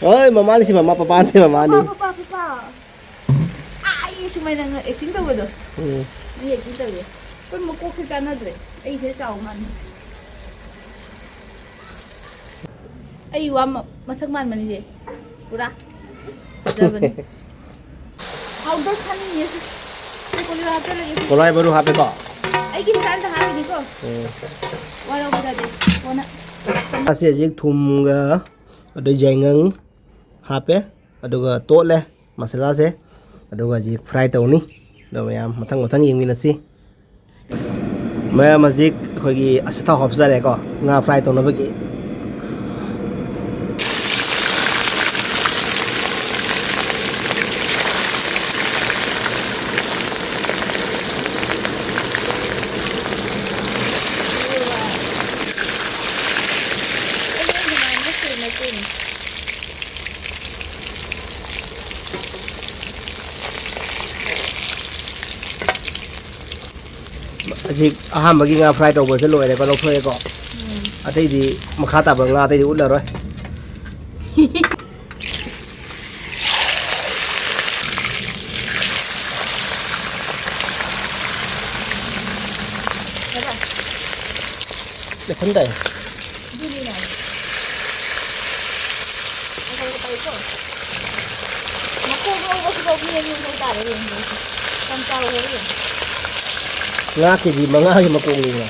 ơi mama sih mama papa nih mama nih papa ai sumai nang acting tawado ni acting tawe kon mo ko se tanadre ai se chaw man ai wa masak man man je pura jabani how do khani yes ko le hate lagi kolai baru HP kok ai ki style ta ha ni ko wala ko de kona masih aja thumga ada jangan HP aduga tole masala se aduga ji fry tawni do mayam mathang yang minasi maya mazik khogi asatha hopsare ko nga fry tawna bagi Aji aham bagi nga fry tawba se loire ko lokhoe ko atai di makha ta bang nga atai di ulla roi le khandai dili na ako ko tayo ko mako ko ni yung ta re kan ta re nga ki di mga yung makuli nga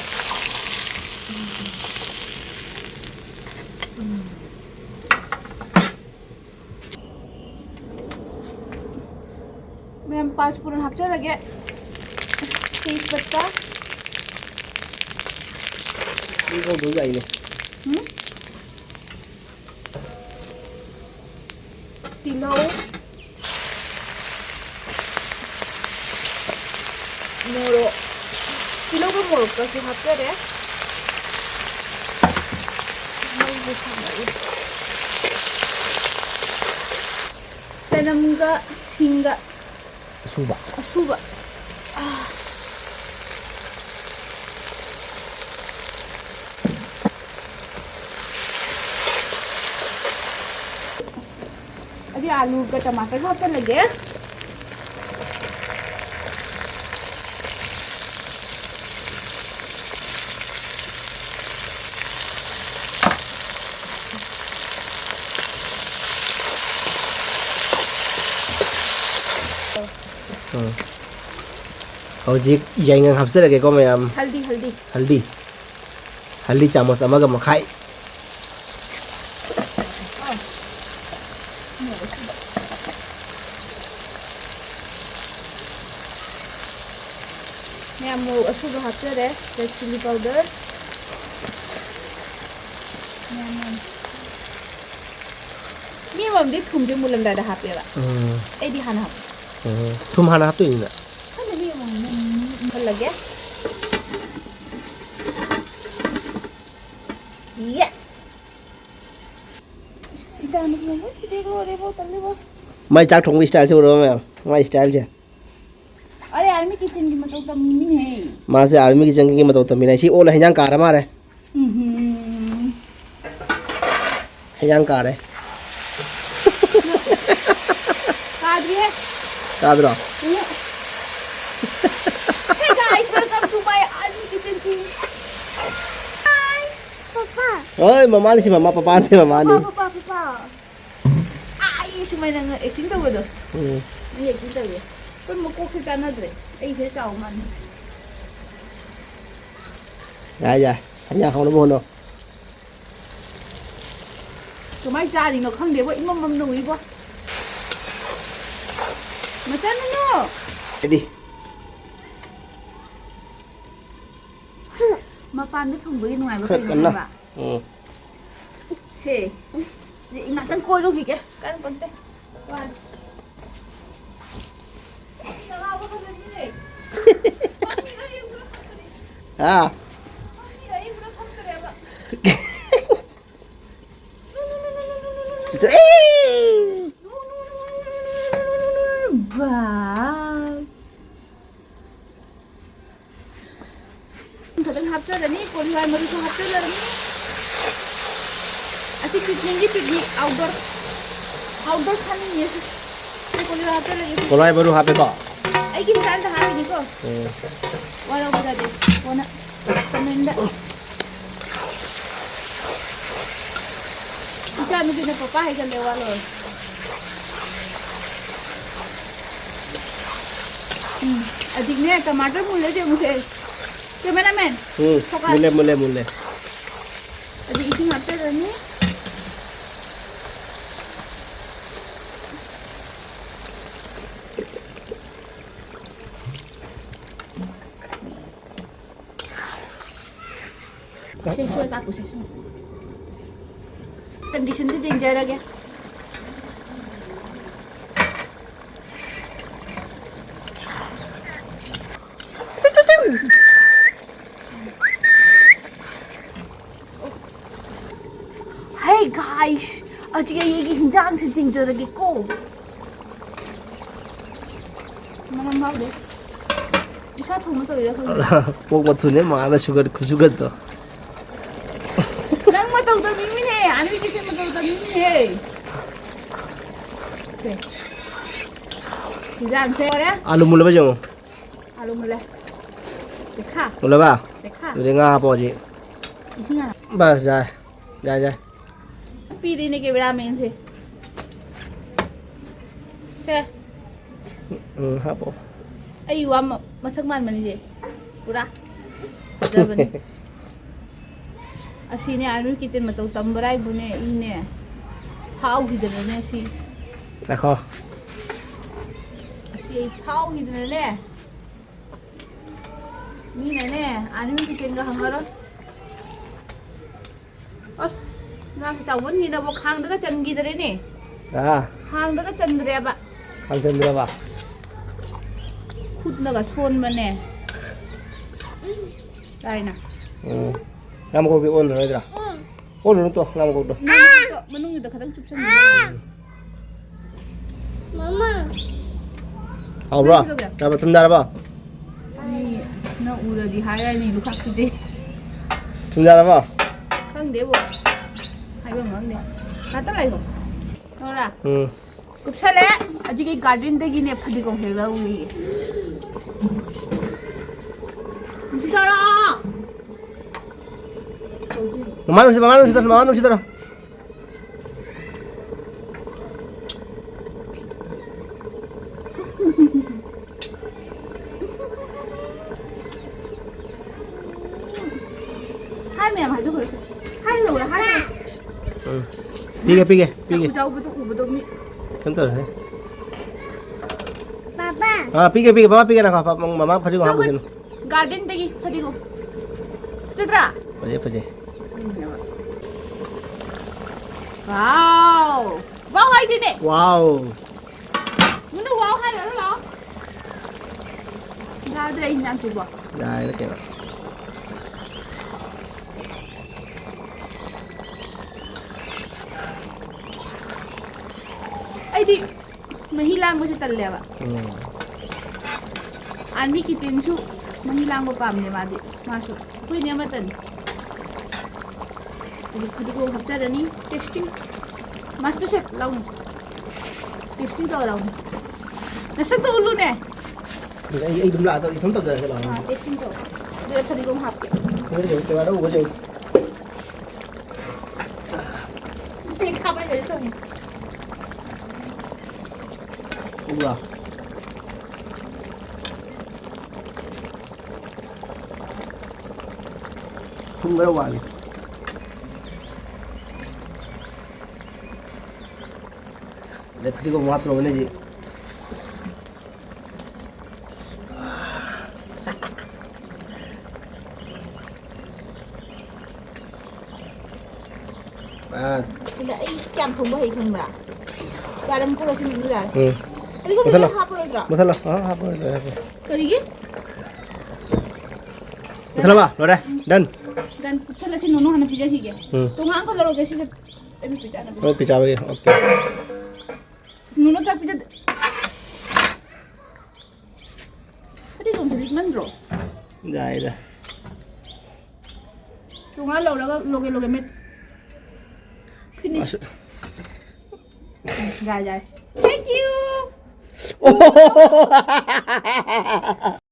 मैं 5 पूर्ण हफ्ते लगे तेज पत्ता đi con đủ dày này तिलो मोरो तिलो को मोरो का से हफ्ते रे सनमगा सिंगा suba सुबह अभी आलू का टमाटर खाते लगे hojik jangan hapsare ke ko mayam हल्दी हल्दी haldi haldi chamas amaga makhai मैं मोरो असुबह हफ्ते रे रेड चिली पाउडरนี่มันดิทุ่มจะมูลังได้ดะฮับเปล่าไอ้ดิฮันฮับ thum hana hap tu ni na อันนี้มันลगे yes सीधा निकलो देखो रे वो तल्ले वो mai chak thong style se ro mayam mai style je अरे आर्मी किचन की मतलब तमीन है ma se army ki jang ki ma to tamina si ola hinjang ka ra ma re hinjang ka re काट भी है ka dro hey guys welcome to my army kitchen team hi papa ơi mama ni si mama papa nih mama nih papa ai sumai nang acting tawado ni acting tawe kon mo ko se tanadre ai se chaw man ya hinjang không nó buồn đâu tụi mày cha thì nó không để vậy mâm mâm nổi quá mà sao nó đi mà pan biết không với ngoài mà Thật cái cẩn này lắm. bạn xề vậy mà tăng côi đâu kì kìa cái con tê quan à Wow. Thật đang hấp cho đấy, con gái mới đi hấp cho đấy. Así picnic outdoor खाने ये से कोली हाथ लगे coli बरू हापे बा आई की style था हाथ निको वाला बजा दे कोना कमेंट इतना मुझे ने पापा है चले वाला अधिक ने टमाटर मुले दे मुझे कैमरामैन मुले अधिक इसी मारते रहने सेक्सुअल का कुछ कंडीशन से डेंजर आ गया Hey guys, आज ये हिंजान से डेंजर आ गया को मम्मा भाव दे इसा थोड़ा तो ये पोक बतूने माला शुगर तो Nang matauta mimin eh. Ano yung kasi matauta mimin eh. Okay. Sidan se ore. आलू मुले बा जाओ Alu mula. Dekha. मुले बा Dekha. उधर ngah apa je Isinya. बस जा Pili ni ke ramen se. Se. apa Ay wa masak man man je. Pura. Jaban. Asini anu kitchen matau tambarai bune ine. How hidden si. देखो Asi how hidden le. Ni ne anu kitchen ga hangaro. As na chawon ni na bo khang da chan gi dare ne. Khang da chan dare ba. Khan चंद्र बा Khut na ga son mane. Dai na. ngam ko ki on rồi dra on to ngam ko do Manung ida kadang chup chan. Mama. au bra ra ba tum da ba Ni na ura di haya ni lu khak ji. tum da ba Khang de bo. Hai ba mang de. Ka ta lai ho. Ora. Kup sale aji ke garden de gi ne phadi ko he la ui. Ji kara. Mama nu sitar Hai mẹ mày tôi hai rồi hai. pige Jauh betul betul ni. kentar hai Papa. pige baba pige na ka mama phadi ko ha bu Garden degi phadi ko. Citra. paje Wow. Wow hai di ne. wow Munu wow hai rồi đó. Ra đây nhanh chụp vào. dai na kena Ay di mahilang mo sa talya ba? Ani kitchen su mahilang mo pam ne madi. Maso. Kuy niya matan. Jadi ko hapta rani testing. Master chef laun. Testing to laun. Nasak to ulu ne. ai dum la to thum to da la Testing to. Dia tadi ko hap. cái ke wa đâu có gì Thì khắp ai vậy thôi. uga không có đâu देखती को मात्र होने जी बस Tidak ikan thongba hay thongba. Garam ko kasi nung lugar. ừ Kali ko Masala. na hapon ito. masala हाँ हाँ बोल Kali gin? masala ba rồi đây done Dan sala si nono hana pija sige. ừ Tunga ang ko laro kasi emi pija na. rồi picha vậy ok Nono ta pija. Kali ko bilik man ro. dài rồi Tunga lo loge met. finish. Guys, thank you.